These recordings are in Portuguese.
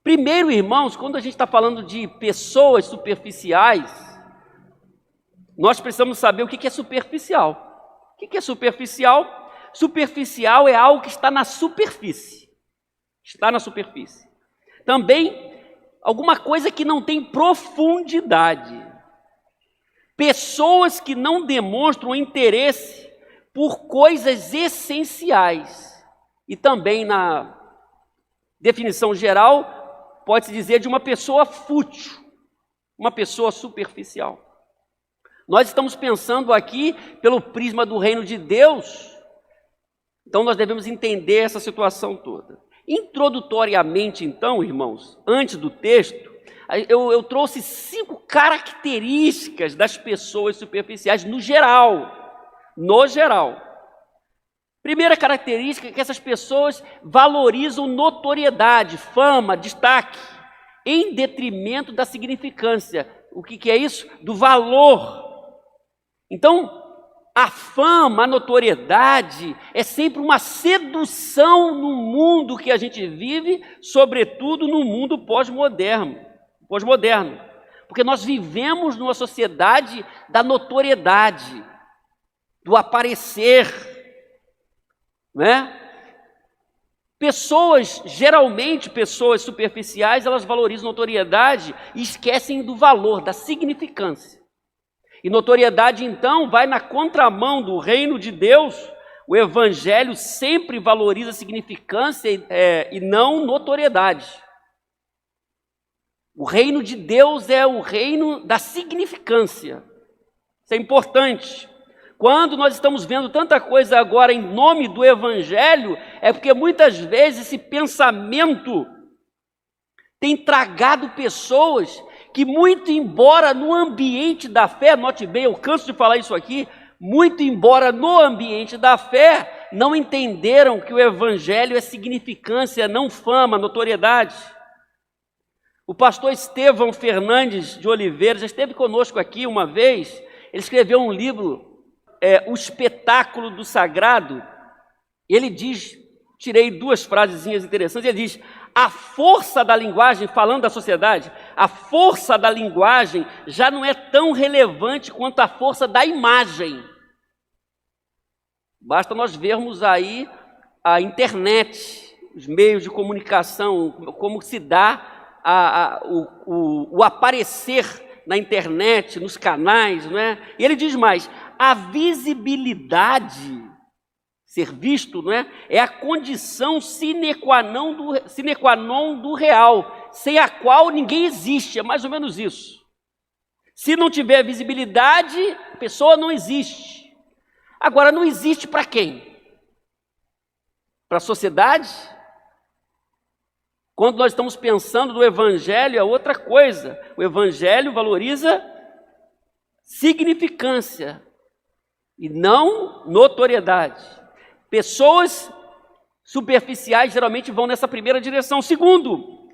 Primeiro, irmãos, quando a gente está falando de pessoas superficiais, nós precisamos saber o que é superficial. O que é superficial? Superficial é algo que está na superfície. Está na superfície. Também, alguma coisa que não tem profundidade. Pessoas que não demonstram interesse por coisas essenciais. E também, na definição geral, pode-se dizer de uma pessoa fútil, uma pessoa superficial. Nós estamos pensando aqui pelo prisma do reino de Deus, então nós devemos entender essa situação toda. Introdutoriamente, então, irmãos, antes do texto, eu trouxe 5 características das pessoas superficiais no geral. No geral. Primeira característica é que essas pessoas valorizam notoriedade, fama, destaque, em detrimento da significância. O que é isso? Do valor. Então, a fama, a notoriedade é sempre uma sedução no mundo que a gente vive, sobretudo no mundo pós-moderno. Porque nós vivemos numa sociedade da notoriedade, do aparecer, né? Geralmente pessoas superficiais, elas valorizam notoriedade e esquecem do valor, da significância. E notoriedade, então, vai na contramão do reino de Deus. O evangelho sempre valoriza significância e não notoriedade. O reino de Deus é o reino da significância. Isso é importante. Quando nós estamos vendo tanta coisa agora em nome do evangelho, é porque muitas vezes esse pensamento tem tragado pessoas que, muito embora no ambiente da fé, note bem, eu canso de falar isso aqui, muito embora no ambiente da fé, não entenderam que o evangelho é significância, não fama, notoriedade. O pastor Estevão Fernandes de Oliveira já esteve conosco aqui uma vez. Ele escreveu um livro, O Espetáculo do Sagrado. Ele diz, tirei 2 frasezinhas interessantes, ele diz: a força da linguagem, falando da sociedade, a força da linguagem já não é tão relevante quanto a força da imagem. Basta nós vermos aí a internet, os meios de comunicação, como se dá o aparecer na internet, nos canais, não é? E ele diz mais: a visibilidade, ser visto, não é a condição sine qua non do real, sem a qual ninguém existe, é mais ou menos isso. Se não tiver visibilidade, a pessoa não existe. Agora, não existe para quem? Para a sociedade? Quando nós estamos pensando no evangelho, é outra coisa. O evangelho valoriza significância e não notoriedade. Pessoas superficiais geralmente vão nessa primeira direção. Segundo,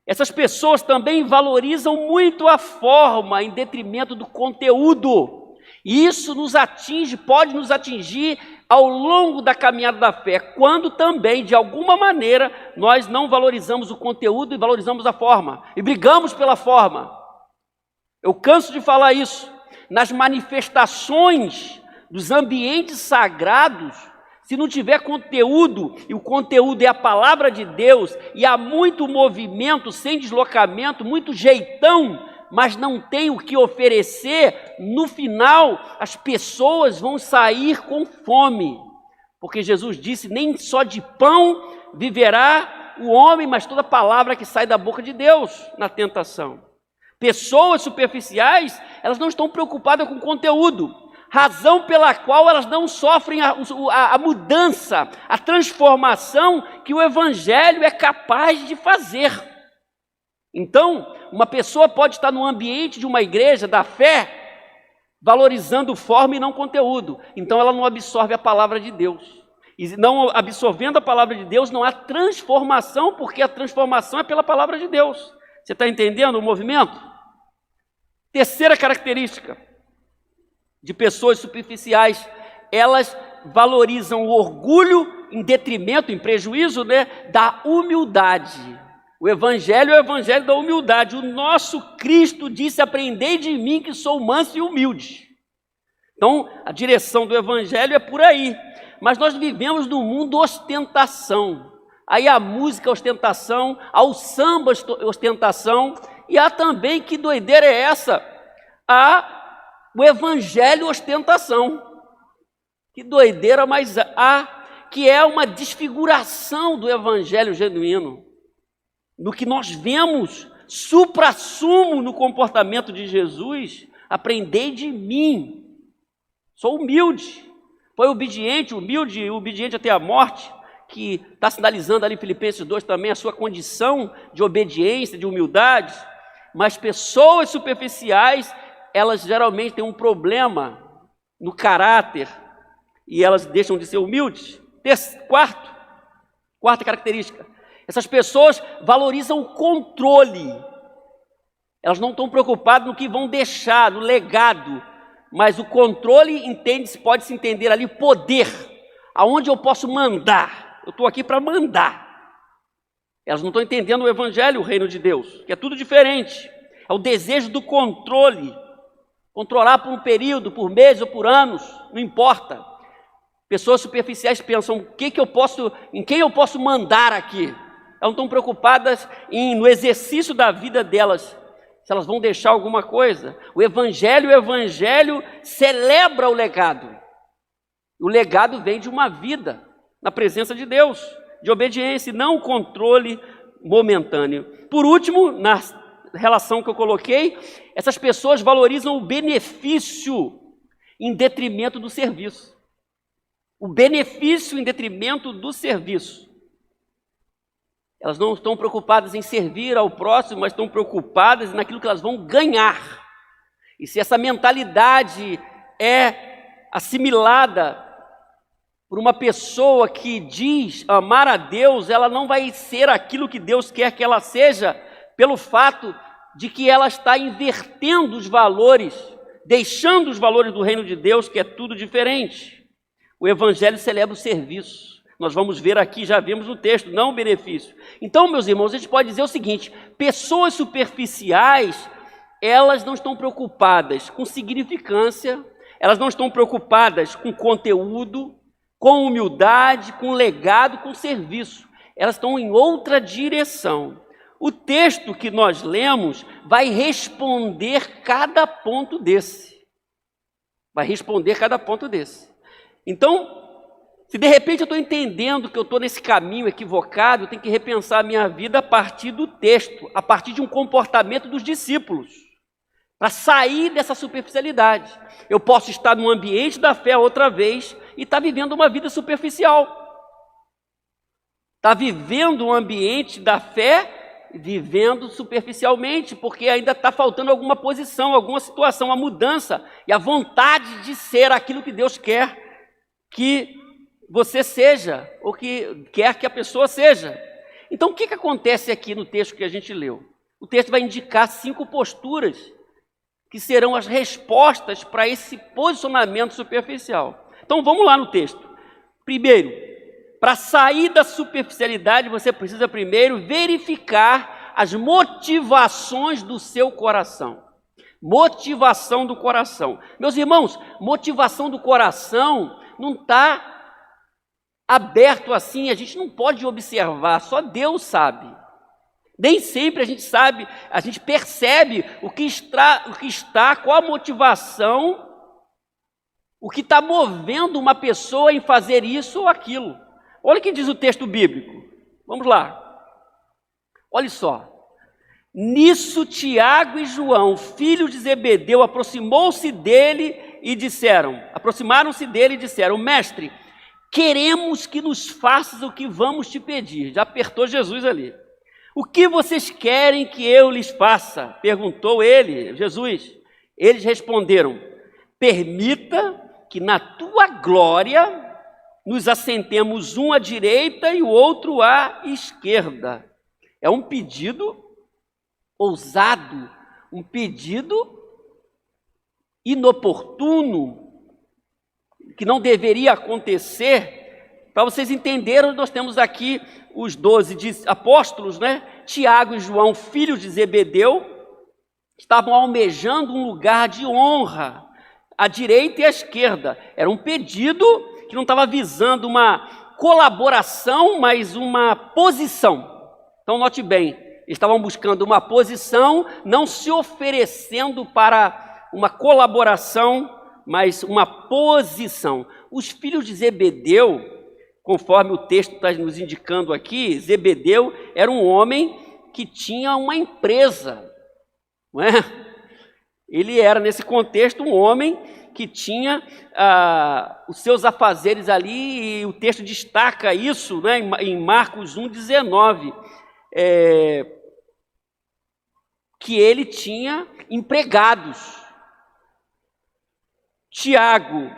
essas pessoas também valorizam muito a forma em detrimento do conteúdo. E isso nos atinge, pode nos atingir ao longo da caminhada da fé, quando também, de alguma maneira, nós não valorizamos o conteúdo e valorizamos a forma, e brigamos pela forma. Eu canso de falar isso. Nas manifestações dos ambientes sagrados, se não tiver conteúdo, e o conteúdo é a palavra de Deus, e há muito movimento, sem deslocamento, muito jeitão, mas não tem o que oferecer, no final as pessoas vão sair com fome. Porque Jesus disse: nem só de pão viverá o homem, mas toda palavra que sai da boca de Deus na tentação. Pessoas superficiais, elas não estão preocupadas com conteúdo, razão pela qual elas não sofrem a mudança, a transformação que o evangelho é capaz de fazer. Então, uma pessoa pode estar no ambiente de uma igreja da fé, valorizando forma e não conteúdo. Então, ela não absorve a palavra de Deus. E não absorvendo a palavra de Deus, não há transformação, porque a transformação é pela palavra de Deus. Você está entendendo o movimento? Terceira característica de pessoas superficiais: elas valorizam o orgulho em detrimento, em prejuízo, da humildade. O Evangelho é o Evangelho da humildade. O nosso Cristo disse: aprendei de mim que sou manso e humilde. Então, a direção do Evangelho é por aí. Mas nós vivemos num mundo ostentação. Aí a música ostentação, ao samba ostentação, e há também, que doideira é essa? Há o Evangelho ostentação. Que doideira, mas há, que é uma desfiguração do Evangelho genuíno. No que nós vemos, supra-sumo no comportamento de Jesus: aprendei de mim, sou humilde. Foi obediente, humilde e obediente até a morte, que está sinalizando ali Filipenses 2 também a sua condição de obediência, de humildade. Mas pessoas superficiais, elas geralmente têm um problema no caráter e elas deixam de ser humildes. Quarta característica: essas pessoas valorizam o controle. Elas não estão preocupadas no que vão deixar, no legado, mas o controle pode-se entender ali poder, aonde eu posso mandar. Eu estou aqui para mandar. Elas não estão entendendo o Evangelho, o reino de Deus, que é tudo diferente. É o desejo do controle, controlar por um período, por meses ou por anos, não importa. Pessoas superficiais pensam: em quem eu posso mandar aqui? Elas não estão preocupadas no exercício da vida delas, se elas vão deixar alguma coisa. O Evangelho celebra o legado. O legado vem de uma vida na presença de Deus, de obediência, e não o controle momentâneo. Por último, na relação que eu coloquei, essas pessoas valorizam o benefício em detrimento do serviço. O benefício em detrimento do serviço. Elas não estão preocupadas em servir ao próximo, mas estão preocupadas naquilo que elas vão ganhar. E se essa mentalidade é assimilada por uma pessoa que diz amar a Deus, ela não vai ser aquilo que Deus quer que ela seja, pelo fato de que ela está invertendo os valores, deixando os valores do reino de Deus, que é tudo diferente. O Evangelho celebra o serviço. Nós vamos ver aqui, já vimos no texto, não o benefício. Então, meus irmãos, a gente pode dizer o seguinte: pessoas superficiais, elas não estão preocupadas com significância, elas não estão preocupadas com conteúdo, com humildade, com legado, com serviço. Elas estão em outra direção. O texto que nós lemos vai responder cada ponto desse. Então, se de repente eu estou entendendo que eu estou nesse caminho equivocado, eu tenho que repensar a minha vida a partir do texto, a partir de um comportamento dos discípulos, para sair dessa superficialidade. Eu posso estar no ambiente da fé outra vez e estar vivendo uma vida superficial. Está vivendo um ambiente da fé, vivendo superficialmente, porque ainda está faltando alguma posição, alguma situação, uma mudança, e a vontade de ser aquilo que Deus quer que você seja, ou que quer que a pessoa seja. Então, o que acontece aqui no texto que a gente leu? O texto vai indicar 5 posturas que serão as respostas para esse posicionamento superficial. Então, vamos lá no texto. Primeiro, para sair da superficialidade, você precisa primeiro verificar as motivações do seu coração. Motivação do coração. Meus irmãos, motivação do coração não está aberto assim, a gente não pode observar, só Deus sabe. Nem sempre a gente sabe, a gente percebe o que está, qual a motivação, o que está movendo uma pessoa em fazer isso ou aquilo. Olha o que diz o texto bíblico. Vamos lá. Olha só. Nisso Tiago e João, filhos de Zebedeu, aproximaram-se dele e disseram: Mestre, queremos que nos faças o que vamos te pedir. Já apertou Jesus ali. O que vocês querem que eu lhes faça? Perguntou Jesus. Eles responderam: permita que na tua glória nos assentemos um à direita e o outro à esquerda. É um pedido ousado, um pedido inoportuno, que não deveria acontecer. Para vocês entenderem, nós temos aqui os 12 apóstolos, né? Tiago e João, filhos de Zebedeu, estavam almejando um lugar de honra, à direita e à esquerda. Era um pedido que não estava visando uma colaboração, mas uma posição. Então, note bem, eles estavam buscando uma posição, não se oferecendo para uma colaboração, mas uma posição. Os filhos de Zebedeu, conforme o texto está nos indicando aqui, Zebedeu era um homem que tinha uma empresa, não é? Ele era, nesse contexto, um homem que tinha os seus afazeres ali, e o texto destaca isso, né, em Marcos 1,19, que ele tinha empregados. Tiago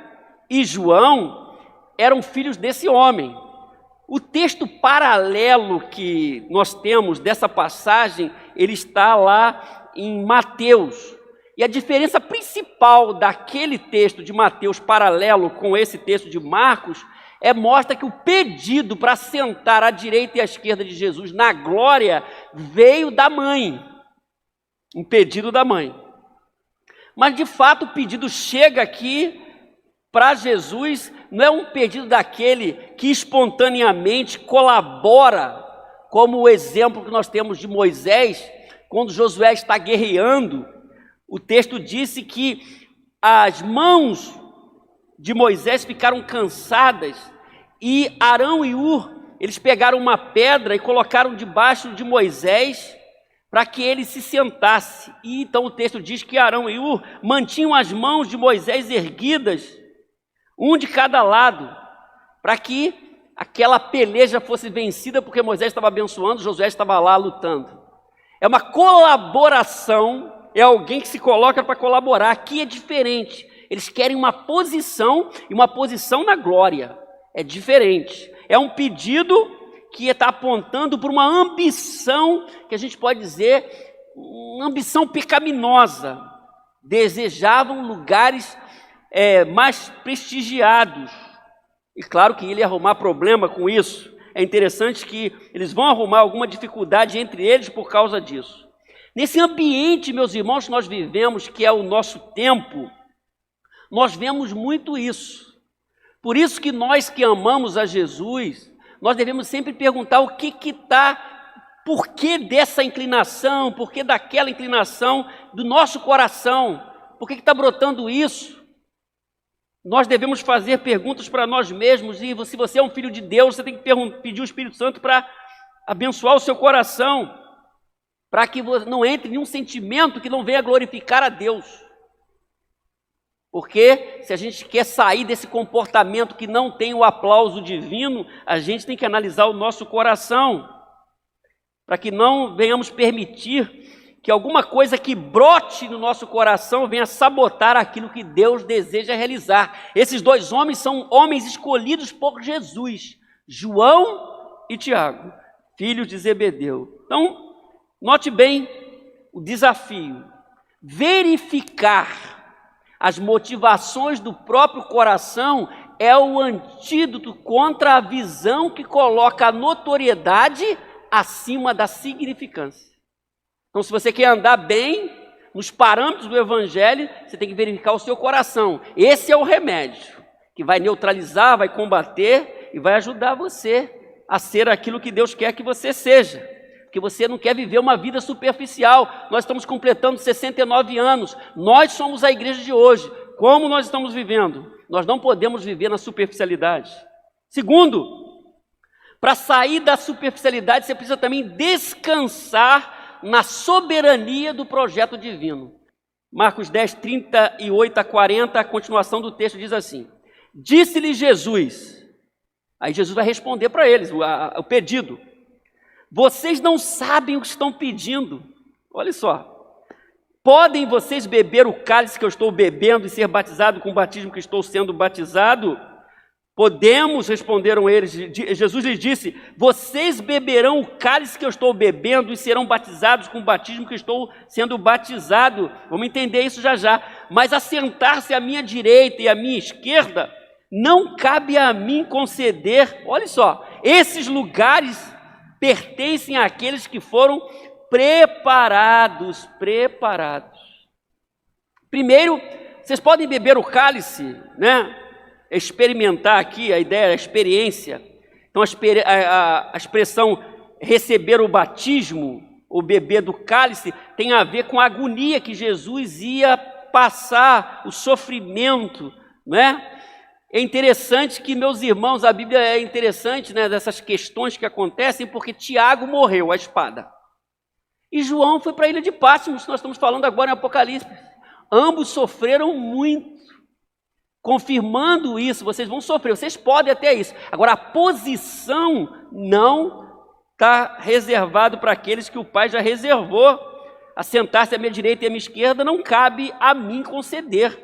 e João eram filhos desse homem. O texto paralelo que nós temos dessa passagem, ele está lá em Mateus. E a diferença principal daquele texto de Mateus paralelo com esse texto de Marcos mostra que o pedido para sentar à direita e à esquerda de Jesus na glória veio da mãe. Um pedido da mãe. Mas de fato o pedido chega aqui para Jesus, não é um pedido daquele que espontaneamente colabora, como o exemplo que nós temos de Moisés, quando Josué está guerreando. O texto disse que as mãos de Moisés ficaram cansadas e Arão e Hur, eles pegaram uma pedra e colocaram debaixo de Moisés para que ele se sentasse. E então o texto diz que Arão e Hur mantinham as mãos de Moisés erguidas, um de cada lado, para que aquela peleja fosse vencida, porque Moisés estava abençoando, Josué estava lá lutando. É uma colaboração. É alguém que se coloca para colaborar. Aqui é diferente. Eles querem uma posição, e uma posição na glória. É diferente. É um pedido que está apontando para uma ambição, que a gente pode dizer, uma ambição pecaminosa. Desejavam lugares mais prestigiados. E claro que ele ia arrumar problema com isso. É interessante que eles vão arrumar alguma dificuldade entre eles por causa disso. Nesse ambiente, meus irmãos, que nós vivemos, que é o nosso tempo, nós vemos muito isso. Por isso que nós que amamos a Jesus, nós devemos sempre perguntar o que está, por que dessa inclinação, por que daquela inclinação do nosso coração, por que está brotando isso? Nós devemos fazer perguntas para nós mesmos, e se você é um filho de Deus, você tem que pedir o Espírito Santo para abençoar o seu coração, para que não entre nenhum sentimento que não venha glorificar a Deus. Porque se a gente quer sair desse comportamento que não tem o aplauso divino, a gente tem que analisar o nosso coração, para que não venhamos permitir que alguma coisa que brote no nosso coração venha sabotar aquilo que Deus deseja realizar. Esses dois homens são homens escolhidos por Jesus, João e Tiago, filhos de Zebedeu. Então, note bem o desafio: verificar as motivações do próprio coração é o antídoto contra a visão que coloca a notoriedade acima da significância. Então, se você quer andar bem nos parâmetros do Evangelho, você tem que verificar o seu coração. Esse é o remédio que vai neutralizar, vai combater e vai ajudar você a ser aquilo que Deus quer que você seja. Porque você não quer viver uma vida superficial. Nós estamos completando 69 anos. Nós somos a igreja de hoje. Como nós estamos vivendo? Nós não podemos viver na superficialidade. Segundo, para sair da superficialidade, você precisa também descansar na soberania do projeto divino. Marcos 10, 38 a 40, a continuação do texto diz assim: disse-lhe Jesus, aí Jesus vai responder para eles o pedido: vocês não sabem o que estão pedindo. Olha só. Podem vocês beber o cálice que eu estou bebendo e ser batizado com o batismo que estou sendo batizado? Podemos, responderam eles. Jesus lhes disse: vocês beberão o cálice que eu estou bebendo e serão batizados com o batismo que estou sendo batizado. Vamos entender isso já já. Mas assentar-se à minha direita e à minha esquerda, não cabe a mim conceder, olha só, esses lugares pertencem àqueles que foram preparados. Primeiro, vocês podem beber o cálice, né? Experimentar aqui, a ideia, a experiência. Então, a expressão receber o batismo, ou beber do cálice, tem a ver com a agonia que Jesus ia passar, o sofrimento, né? É interessante que, meus irmãos, a Bíblia é interessante, né, dessas questões que acontecem, porque Tiago morreu à espada. E João foi para a ilha de Patmos, nós estamos falando agora em Apocalipse. Ambos sofreram muito. Confirmando isso, vocês vão sofrer, vocês podem até isso. Agora, a posição não está reservado para aqueles que o Pai já reservou. Assentar-se à minha direita e à minha esquerda não cabe a mim conceder,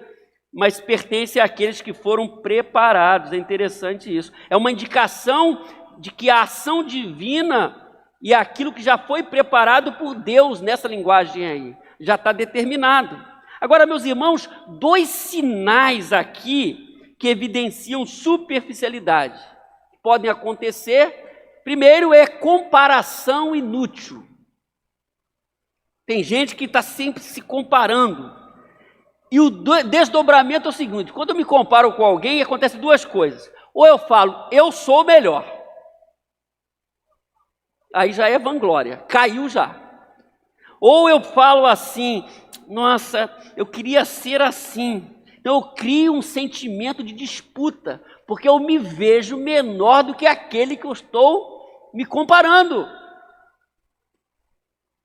mas pertence àqueles que foram preparados. É interessante isso. É uma indicação de que a ação divina e aquilo que já foi preparado por Deus nessa linguagem aí, já está determinado. Agora, meus irmãos, dois sinais aqui que evidenciam superficialidade. Podem acontecer. Primeiro é comparação inútil. Tem gente que está sempre se comparando. E o desdobramento é o seguinte: quando eu me comparo com alguém, acontece duas coisas. Ou eu falo, eu sou melhor. Aí já é vanglória, caiu já. Ou eu falo assim, nossa, eu queria ser assim. Então eu crio um sentimento de disputa, porque eu me vejo menor do que aquele que eu estou me comparando.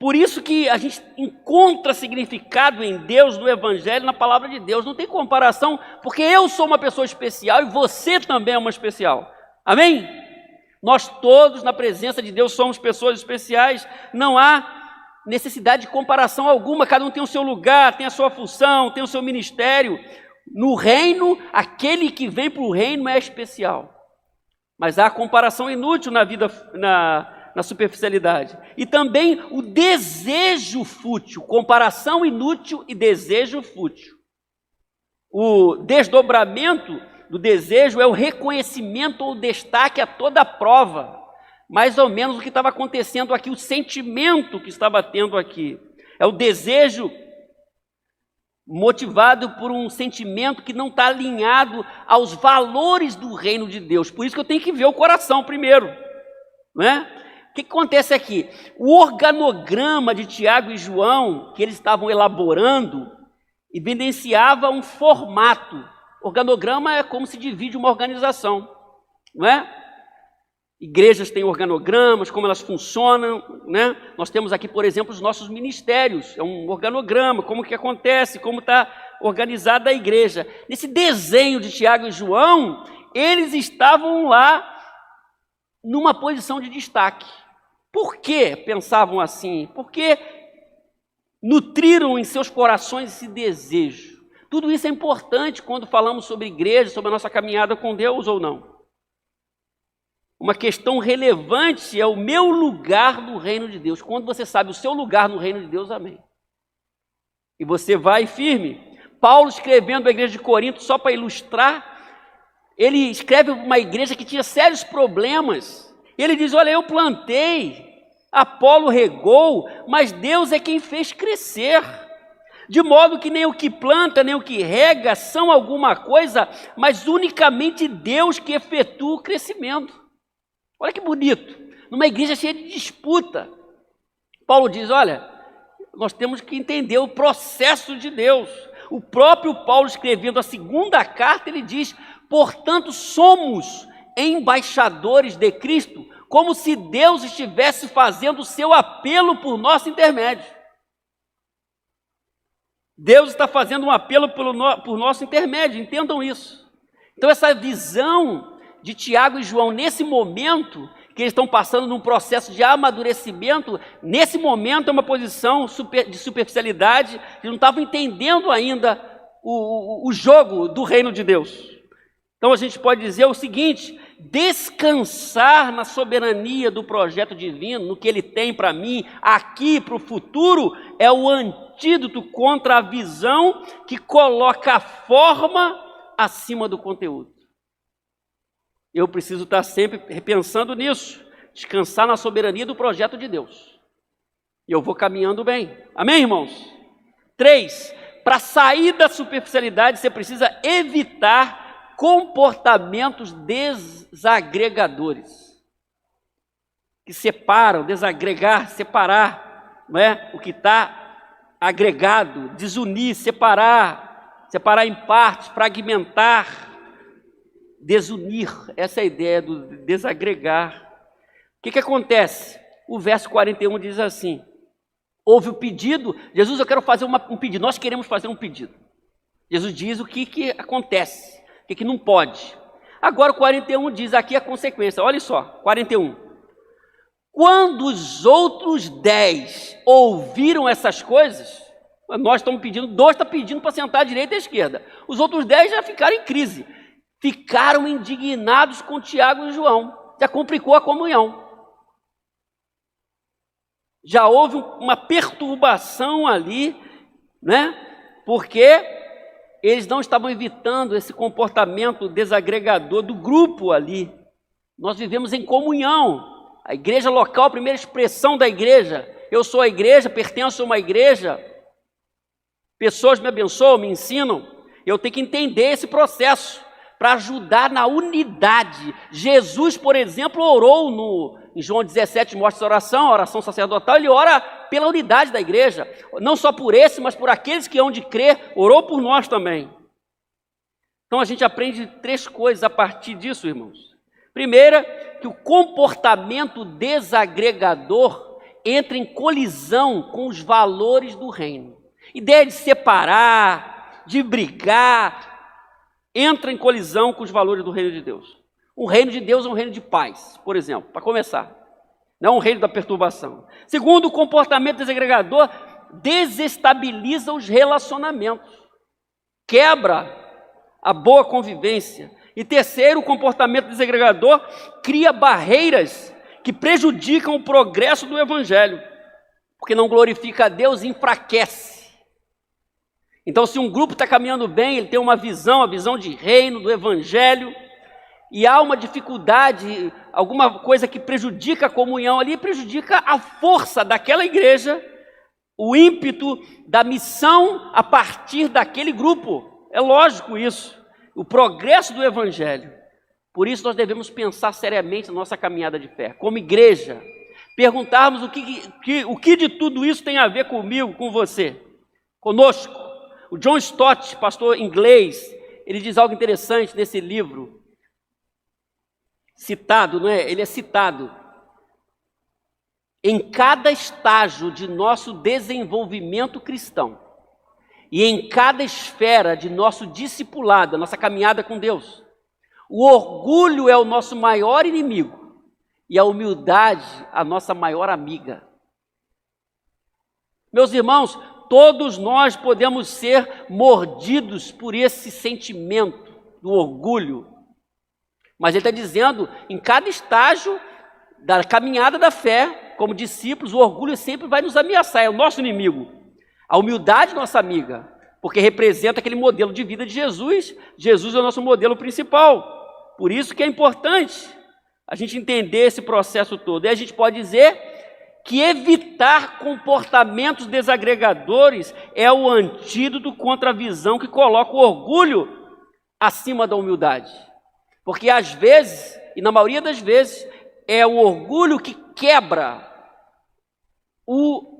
Por isso que a gente encontra significado em Deus, no Evangelho, na palavra de Deus. Não tem comparação, porque eu sou uma pessoa especial e você também é uma especial. Amém? Nós todos, na presença de Deus, somos pessoas especiais. Não há necessidade de comparação alguma. Cada um tem o seu lugar, tem a sua função, tem o seu ministério. No reino, aquele que vem para o reino é especial. Mas há comparação inútil na vida, na superficialidade. E também o desejo fútil, comparação inútil e desejo fútil. O desdobramento do desejo é o reconhecimento ou destaque a toda prova. Mais ou menos o que estava acontecendo aqui, o sentimento que estava tendo aqui. É o desejo motivado por um sentimento que não está alinhado aos valores do reino de Deus. Por isso que eu tenho que ver o coração primeiro, não é? O que acontece aqui? O organograma de Tiago e João, que eles estavam elaborando, evidenciava um formato. Organograma é como se divide uma organização, não é? Igrejas têm organogramas, como elas funcionam, né? Nós temos aqui, por exemplo, os nossos ministérios, é um organograma, como que acontece, como está organizada a igreja. Nesse desenho de Tiago e João, eles estavam lá numa posição de destaque. Por que pensavam assim? Porque nutriram em seus corações esse desejo. Tudo isso é importante quando falamos sobre igreja, sobre a nossa caminhada com Deus ou não. Uma questão relevante é o meu lugar no reino de Deus. Quando você sabe o seu lugar no reino de Deus, amém. E você vai firme. Paulo, escrevendo a igreja de Corinto, só para ilustrar, ele escreve uma igreja que tinha sérios problemas. Ele diz, olha, eu plantei, Apolo regou, mas Deus é quem fez crescer. De modo que nem o que planta, nem o que rega são alguma coisa, mas unicamente Deus que efetua o crescimento. Olha que bonito, numa igreja cheia de disputa. Paulo diz, olha, nós temos que entender o processo de Deus. O próprio Paulo, escrevendo a segunda carta, ele diz, portanto, somos embaixadores de Cristo, como se Deus estivesse fazendo o seu apelo por nosso intermédio. Deus está fazendo um apelo por nosso intermédio, entendam isso. Então essa visão de Tiago e João, nesse momento, que eles estão passando num processo de amadurecimento, nesse momento é uma posição de superficialidade, eles não estavam entendendo ainda o jogo do reino de Deus. Então a gente pode dizer o seguinte, descansar na soberania do projeto divino, no que ele tem para mim, aqui para o futuro, é o antídoto contra a visão que coloca a forma acima do conteúdo. Eu preciso estar sempre repensando nisso. descansar na soberania do projeto de Deus. E eu vou caminhando bem. Amém, irmãos? 3, para sair da superficialidade, você precisa evitar comportamentos desagregadores. Que separam, desagregar, separar, não é? O que está agregado, desunir, separar em partes, fragmentar, desunir. Essa é a ideia do desagregar. O que acontece? O verso 41 diz assim: houve o pedido, Jesus, eu quero fazer um pedido, nós queremos fazer um pedido. Jesus diz o que acontece, o que não pode. Agora o 41 diz aqui a consequência, olha só, 41. Quando os outros 10 ouviram essas coisas, nós estamos pedindo, 2 estão pedindo para sentar à direita e à esquerda. Os outros 10 já ficaram em crise, ficaram indignados com Tiago e João, já complicou a comunhão. Já houve uma perturbação ali, né? Porque eles não estavam evitando esse comportamento desagregador do grupo ali. Nós vivemos em comunhão. A igreja local, a primeira expressão da igreja. Eu sou a igreja, pertenço a uma igreja. Pessoas me abençoam, me ensinam. Eu tenho que entender esse processo para ajudar na unidade. Jesus, por exemplo, orou em João 17, mostra essa oração, a oração sacerdotal, ele ora pela unidade da igreja, não só por esse, mas por aqueles que hão de crer, orou por nós também. Então a gente aprende 3 coisas a partir disso, irmãos. Primeira, que o comportamento desagregador entra em colisão com os valores do reino. Ideia de separar, de brigar, entra em colisão com os valores do reino de Deus. O reino de Deus é um reino de paz, por exemplo, para começar. Não é um reino da perturbação. Segundo, o comportamento desagregador desestabiliza os relacionamentos. Quebra a boa convivência. E terceiro, o comportamento desagregador cria barreiras que prejudicam o progresso do evangelho. Porque não glorifica a Deus e enfraquece. Então, se um grupo está caminhando bem, ele tem uma visão, a visão de reino, do evangelho, e há uma dificuldade, alguma coisa que prejudica a comunhão ali, prejudica a força daquela igreja, o ímpeto da missão a partir daquele grupo. É lógico isso, o progresso do evangelho. Por isso nós devemos pensar seriamente na nossa caminhada de fé, como igreja, perguntarmos o que de tudo isso tem a ver comigo, com você, conosco. O John Stott, pastor inglês, ele diz algo interessante nesse livro, citado, não é? Ele é citado. Em cada estágio de nosso desenvolvimento cristão e em cada esfera de nosso discipulado, nossa caminhada com Deus, o orgulho é o nosso maior inimigo e a humildade a nossa maior amiga. Meus irmãos, todos nós podemos ser mordidos por esse sentimento do orgulho. Mas ele está dizendo, em cada estágio da caminhada da fé, como discípulos, o orgulho sempre vai nos ameaçar, é o nosso inimigo. A humildade, nossa amiga, porque representa aquele modelo de vida de Jesus. Jesus é o nosso modelo principal. Por isso que é importante a gente entender esse processo todo. E a gente pode dizer que evitar comportamentos desagregadores é o antídoto contra a visão que coloca o orgulho acima da humildade. Porque às vezes, e na maioria das vezes, é o orgulho que quebra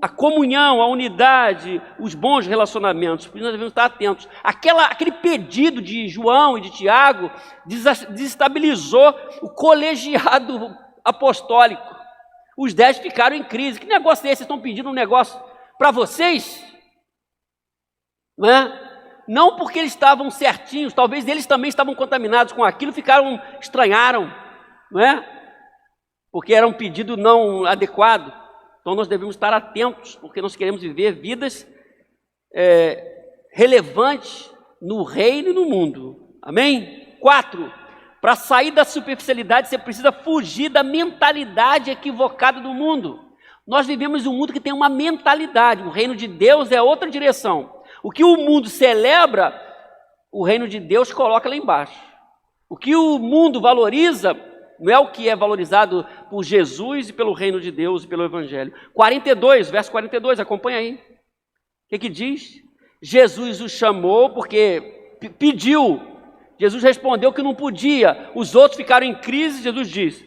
a comunhão, a unidade, os bons relacionamentos. Por isso nós devemos estar atentos. Aquele pedido de João e de Tiago desestabilizou o colegiado apostólico. Os 10 ficaram em crise. Que negócio é esse? Vocês estão pedindo um negócio para vocês? Não é? Não porque eles estavam certinhos, talvez eles também estavam contaminados com aquilo, estranharam, não é? Porque era um pedido não adequado. Então nós devemos estar atentos, porque nós queremos viver vidas relevantes no reino e no mundo. Amém? 4. Para sair da superficialidade, você precisa fugir da mentalidade equivocada do mundo. Nós vivemos em um mundo que tem uma mentalidade. O reino de Deus é outra direção. O que o mundo celebra, o reino de Deus coloca lá embaixo. O que o mundo valoriza, Não é o que é valorizado por Jesus e pelo reino de Deus e pelo Evangelho. 42, verso 42, acompanha aí. O que diz? Jesus o chamou porque pediu. Jesus respondeu que não podia. Os outros ficaram em crise. Jesus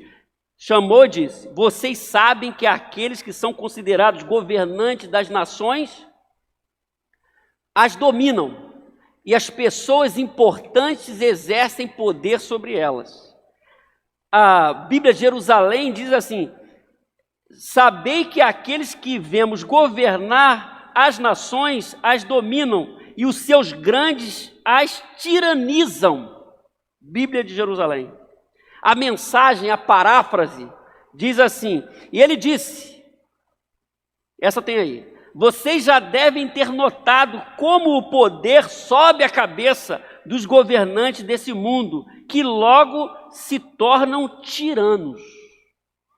chamou e disse: vocês sabem que aqueles que são considerados governantes das nações as dominam, e as pessoas importantes exercem poder sobre elas. A Bíblia de Jerusalém diz assim: sabei que aqueles que vemos governar as nações as dominam, e os seus grandes as tiranizam. Bíblia de Jerusalém. A mensagem, a paráfrase, diz assim, e ele disse, essa tem aí: vocês já devem ter notado como o poder sobe a cabeça dos governantes desse mundo, que logo se tornam tiranos.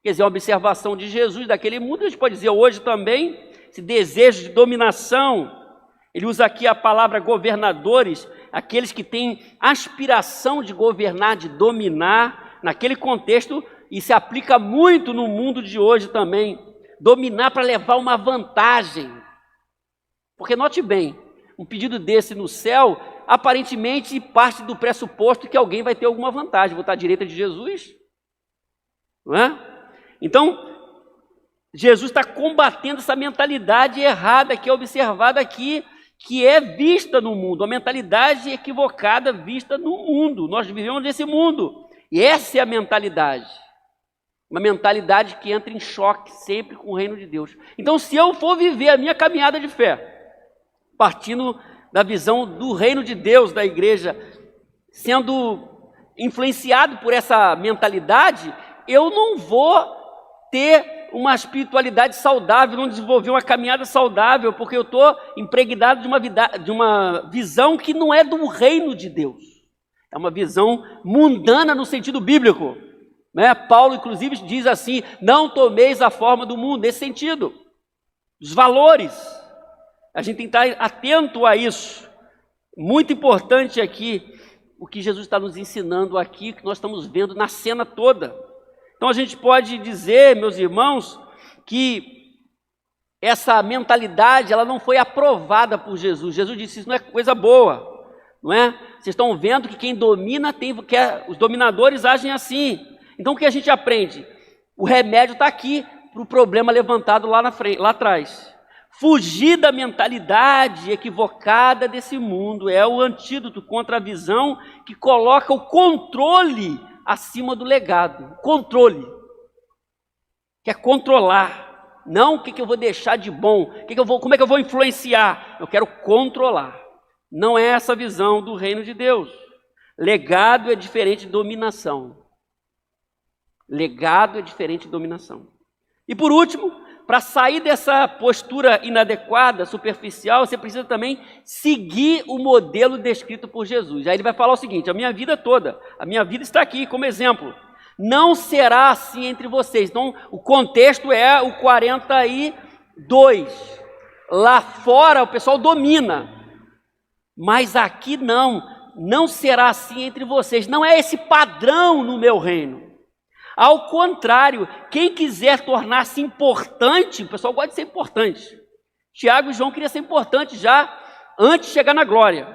Quer dizer, a observação de Jesus daquele mundo, a gente pode dizer hoje também, esse desejo de dominação. Ele usa aqui a palavra governadores, aqueles que têm aspiração de governar, de dominar. Naquele contexto, e se aplica muito no mundo de hoje também, dominar para levar uma vantagem. Porque note bem, um pedido desse no céu, aparentemente parte do pressuposto que alguém vai ter alguma vantagem. Vou estar à direita de Jesus? Não é? Então, Jesus está combatendo essa mentalidade errada que é observada aqui, que é vista no mundo, a mentalidade equivocada vista no mundo. Nós vivemos nesse mundo, e essa é a mentalidade. Uma mentalidade que entra em choque sempre com o reino de Deus. Então, se eu for viver a minha caminhada de fé, partindo da visão do reino de Deus, da igreja, sendo influenciado por essa mentalidade, eu não vou ter uma espiritualidade saudável, não desenvolver uma caminhada saudável, porque eu estou impregnado de uma visão que não é do reino de Deus. É uma visão mundana no sentido bíblico. Né? Paulo, inclusive, diz assim: não tomeis a forma do mundo, nesse sentido. Os valores. A gente tem que estar atento a isso. Muito importante aqui, o que Jesus está nos ensinando aqui, que nós estamos vendo na cena toda. Então a gente pode dizer, meus irmãos, que essa mentalidade ela não foi aprovada por Jesus. Jesus disse: isso não é coisa boa, não é? Vocês estão vendo que quem domina os dominadores agem assim. Então o que a gente aprende? O remédio está aqui para o problema levantado lá atrás. Fugir da mentalidade equivocada desse mundo é o antídoto contra a visão que coloca o controle acima do legado. Controle. Quer controlar. Não o que eu vou deixar de bom, como é que eu vou influenciar. Eu quero controlar. Não é essa a visão do reino de Deus. Legado é diferente de dominação. Legado é diferente de dominação. E por último, para sair dessa postura inadequada, superficial, você precisa também seguir o modelo descrito por Jesus. Aí ele vai falar o seguinte: a minha vida toda, a minha vida está aqui como exemplo. Não será assim entre vocês. Então, o contexto é o 42. Lá fora o pessoal domina. Mas aqui não será assim entre vocês. Não é esse padrão no meu reino. Ao contrário, quem quiser tornar-se importante, o pessoal gosta de ser importante. Tiago e João queriam ser importantes já antes de chegar na glória,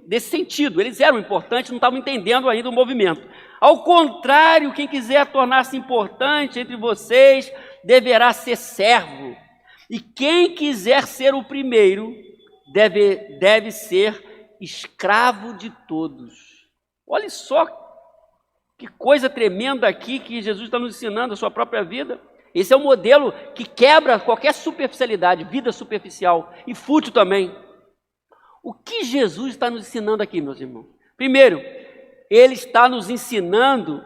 desse sentido. Eles eram importantes, não estavam entendendo ainda o movimento. Ao contrário, quem quiser tornar-se importante entre vocês deverá ser servo. E quem quiser ser o primeiro deve ser escravo de todos. Olha só que coisa tremenda aqui que Jesus está nos ensinando, a sua própria vida. Esse é um modelo que quebra qualquer superficialidade, vida superficial e fútil também. O que Jesus está nos ensinando aqui, meus irmãos? Primeiro, ele está nos ensinando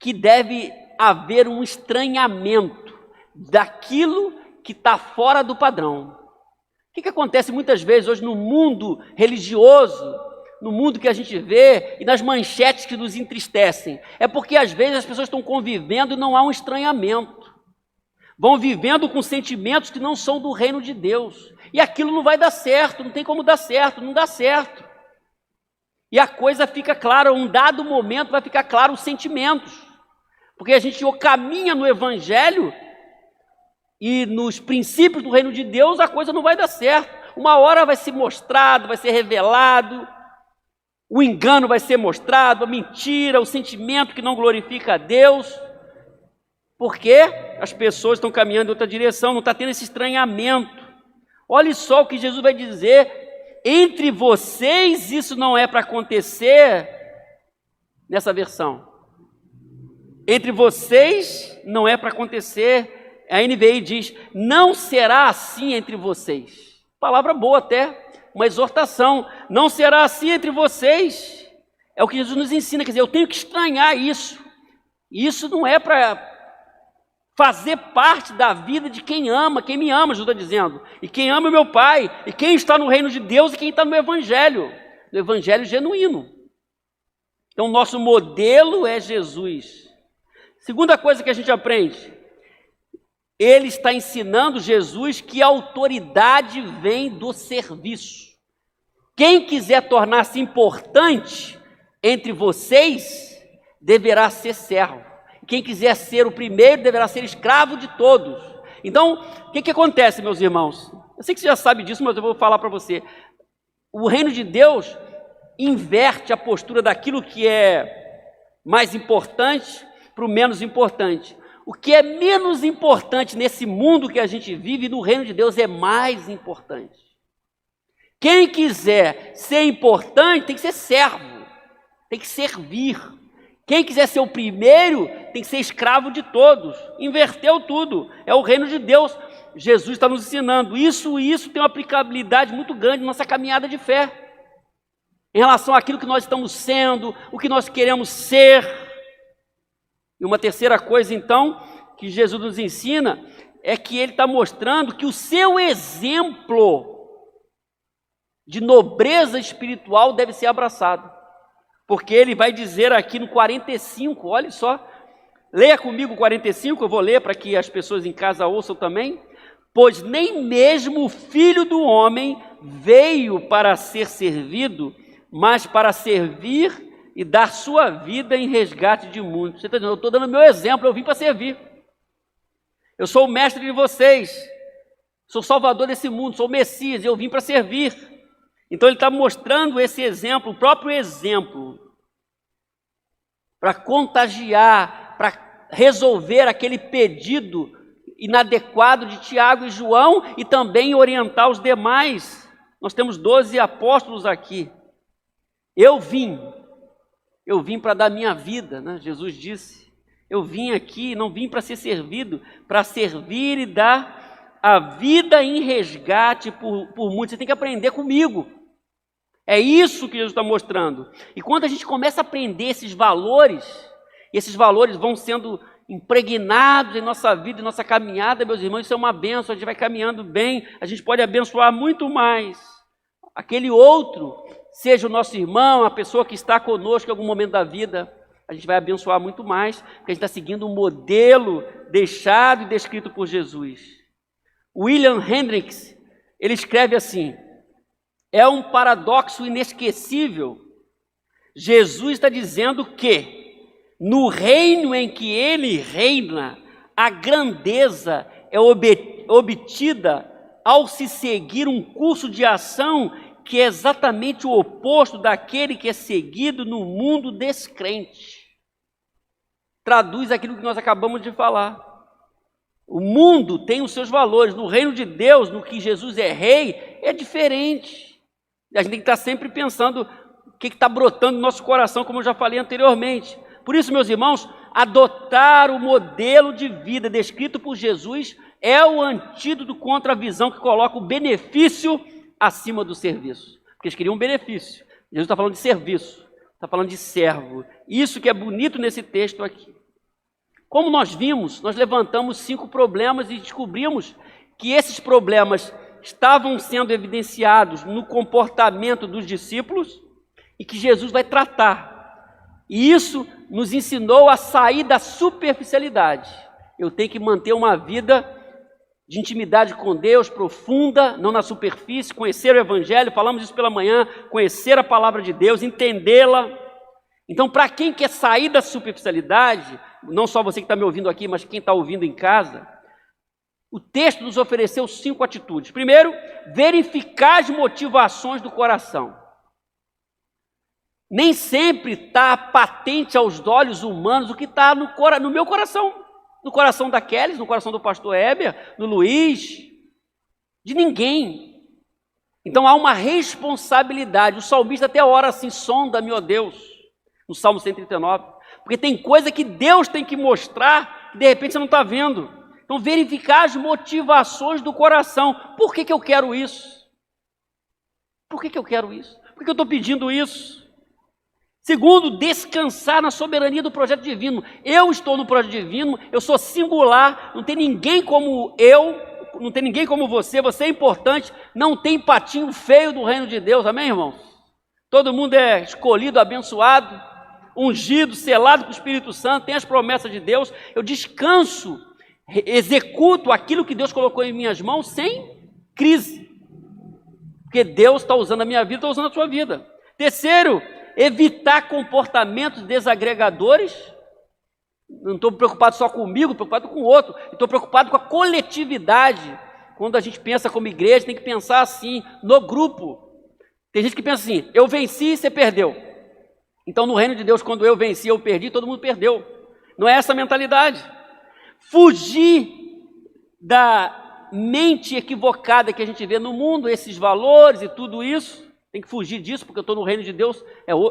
que deve haver um estranhamento daquilo que está fora do padrão. O que acontece muitas vezes hoje no mundo religioso, no mundo que a gente vê e nas manchetes que nos entristecem? É porque às vezes as pessoas estão convivendo e não há um estranhamento. Vão vivendo com sentimentos que não são do reino de Deus. E aquilo não vai dar certo, não tem como dar certo, não dá certo. E a coisa fica clara, um dado momento vai ficar claro os sentimentos. Porque a gente ou caminha no Evangelho e nos princípios do reino de Deus, a coisa não vai dar certo. Uma hora vai ser mostrado, vai ser revelado, o engano vai ser mostrado, a mentira, o sentimento que não glorifica a Deus. Porque as pessoas estão caminhando em outra direção, não está tendo esse estranhamento. Olha só o que Jesus vai dizer: entre vocês isso não é para acontecer, nessa versão. Entre vocês não é para acontecer. A NVI diz: não será assim entre vocês. Palavra boa até, uma exortação. Não será assim entre vocês. É o que Jesus nos ensina, quer dizer, eu tenho que estranhar isso. Isso não é para fazer parte da vida de quem ama, quem me ama, Jesus está dizendo. E quem ama é meu Pai, e quem está no reino de Deus e quem está no Evangelho genuíno. Então, nosso modelo é Jesus. Segunda coisa que a gente aprende, ele está ensinando, Jesus, que a autoridade vem do serviço. Quem quiser tornar-se importante entre vocês, deverá ser servo. Quem quiser ser o primeiro, deverá ser escravo de todos. Então, o que acontece, meus irmãos? Eu sei que você já sabe disso, mas eu vou falar para você. O reino de Deus inverte a postura daquilo que é mais importante para o menos importante. O que é menos importante nesse mundo que a gente vive, no reino de Deus é mais importante. Quem quiser ser importante tem que ser servo, tem que servir. Quem quiser ser o primeiro tem que ser escravo de todos. Inverteu tudo, é o reino de Deus. Jesus está nos ensinando. Isso tem uma aplicabilidade muito grande na nossa caminhada de fé. Em relação àquilo que nós estamos sendo, o que nós queremos ser. E uma terceira coisa, então, que Jesus nos ensina, é que ele está mostrando que o seu exemplo de nobreza espiritual deve ser abraçado. Porque ele vai dizer aqui no 45, olha só, leia comigo o 45, eu vou ler para que as pessoas em casa ouçam também. Pois nem mesmo o Filho do Homem veio para ser servido, mas para servir e dar sua vida em resgate de muitos. Você está dizendo, eu estou dando meu exemplo, eu vim para servir. Eu sou o mestre de vocês, sou o salvador desse mundo, sou o Messias, eu vim para servir. Então ele está mostrando esse exemplo, o próprio exemplo, para contagiar, para resolver aquele pedido inadequado de Tiago e João e também orientar os demais. Nós temos 12 apóstolos aqui. Eu vim para dar minha vida, né? Jesus disse, eu vim aqui, não vim para ser servido, para servir e dar a vida em resgate por muitos. Você tem que aprender comigo. É isso que Jesus está mostrando. E quando a gente começa a aprender esses valores, e esses valores vão sendo impregnados em nossa vida, em nossa caminhada, meus irmãos, isso é uma bênção, a gente vai caminhando bem, a gente pode abençoar muito mais aquele outro, seja o nosso irmão, a pessoa que está conosco em algum momento da vida, a gente vai abençoar muito mais, porque a gente está seguindo um modelo deixado e descrito por Jesus. William Hendricks, ele escreve assim, é um paradoxo inesquecível. Jesus está dizendo que no reino em que ele reina, a grandeza é obtida ao se seguir um curso de ação que é exatamente o oposto daquele que é seguido no mundo descrente. Traduz aquilo que nós acabamos de falar. O mundo tem os seus valores. No reino de Deus, no que Jesus é rei, é diferente. A gente tem que estar sempre pensando o que está brotando no nosso coração, como eu já falei anteriormente. Por isso, meus irmãos, adotar o modelo de vida descrito por Jesus é o antídoto contra a visão que coloca o benefício acima do serviço. Porque eles queriam um benefício. Jesus está falando de serviço, está falando de servo. Isso que é bonito nesse texto aqui. Como nós vimos, nós levantamos 5 problemas e descobrimos que esses problemas estavam sendo evidenciados no comportamento dos discípulos e que Jesus vai tratar. E isso nos ensinou a sair da superficialidade. Eu tenho que manter uma vida de intimidade com Deus profunda, não na superfície, conhecer o Evangelho, falamos isso pela manhã, conhecer a palavra de Deus, entendê-la. Então, para quem quer sair da superficialidade, não só você que está me ouvindo aqui, mas quem está ouvindo em casa, o texto nos ofereceu 5 atitudes. Primeiro, verificar as motivações do coração. Nem sempre está patente aos olhos humanos o que está no meu coração. No coração da Kelly, no coração do pastor Heber, no Luiz, de ninguém. Então há uma responsabilidade. O salmista até ora assim, sonda-me, ó Deus, no Salmo 139. Porque tem coisa que Deus tem que mostrar que de repente você não está vendo. Então verificar as motivações do coração. Por que eu quero isso? Por que eu quero isso? Por que eu estou pedindo isso? Segundo, descansar na soberania do projeto divino. Eu estou no projeto divino, eu sou singular, não tem ninguém como eu, não tem ninguém como você é importante, não tem patinho feio do reino de Deus, amém, irmãos? Todo mundo é escolhido, abençoado, ungido, selado com o Espírito Santo, tem as promessas de Deus. Eu descanso, executo aquilo que Deus colocou em minhas mãos sem crise, porque Deus está usando a minha vida, está usando a sua vida. Terceiro, evitar comportamentos desagregadores. Não estou preocupado só comigo, estou preocupado com o outro. Estou preocupado com a coletividade. Quando a gente pensa como igreja, tem que pensar assim, no grupo. Tem gente que pensa assim, eu venci e você perdeu. Então no reino de Deus, quando eu venci, eu perdi, todo mundo perdeu. Não é essa a mentalidade. Fugir da mente equivocada que a gente vê no mundo, esses valores e tudo isso. Tem que fugir disso, porque eu estou no reino de Deus,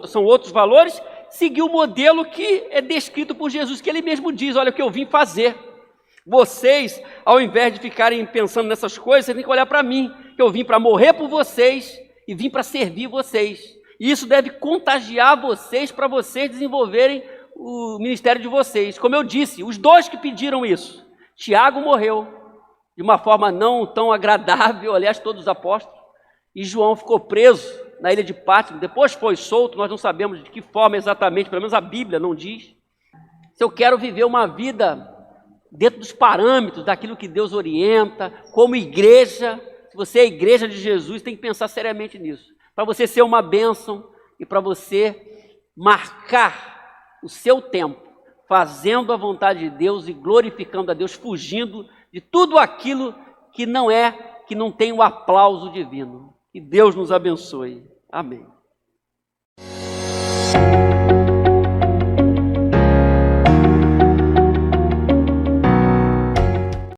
são outros valores. Seguir o modelo que é descrito por Jesus, que ele mesmo diz, olha o que eu vim fazer. Vocês, ao invés de ficarem pensando nessas coisas, vocês têm que olhar para mim, que eu vim para morrer por vocês e vim para servir vocês. E isso deve contagiar vocês para vocês desenvolverem o ministério de vocês. Como eu disse, os 2 que pediram isso, Tiago morreu de uma forma não tão agradável, aliás, todos os apóstolos, e João ficou preso na ilha de Patmos, depois foi solto, nós não sabemos de que forma exatamente, pelo menos a Bíblia não diz. Se eu quero viver uma vida dentro dos parâmetros daquilo que Deus orienta, como igreja, se você é a igreja de Jesus, tem que pensar seriamente nisso. Para você ser uma bênção e para você marcar o seu tempo, fazendo a vontade de Deus e glorificando a Deus, fugindo de tudo aquilo que não tem o aplauso divino. Que Deus nos abençoe. Amém.